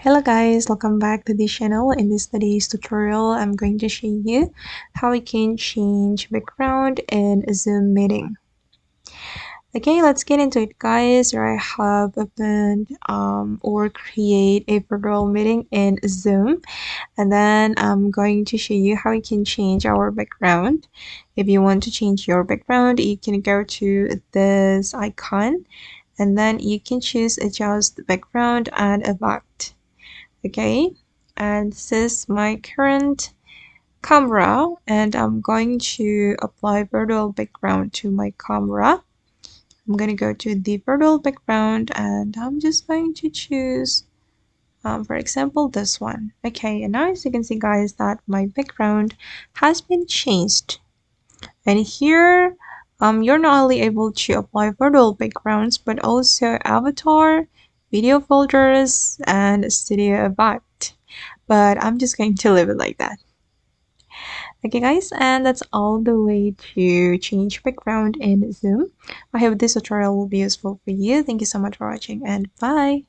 Hello guys, welcome back to the channel. In this today's tutorial, I'm going to show you how we can change background in a Zoom meeting. Okay, let's get into it guys. Here I have opened or create a virtual meeting in Zoom, and then I'm going to show you how we can change our background. If you want to change your background, you can go to this icon and then you can choose adjust background and effect. Okay, and this is my current camera, and I'm going to apply virtual background to my camera. I'm going to go to the virtual background and I'm just going to choose for example this one. Okay, and now as you can see guys that my background has been changed, and here you're not only able to apply virtual backgrounds but also avatar, video filters, and studio effect, but I'm just going to leave it like that. Okay guys, and that's all the way to change background in Zoom. I hope this tutorial will be useful for you. Thank you so much for watching, and bye.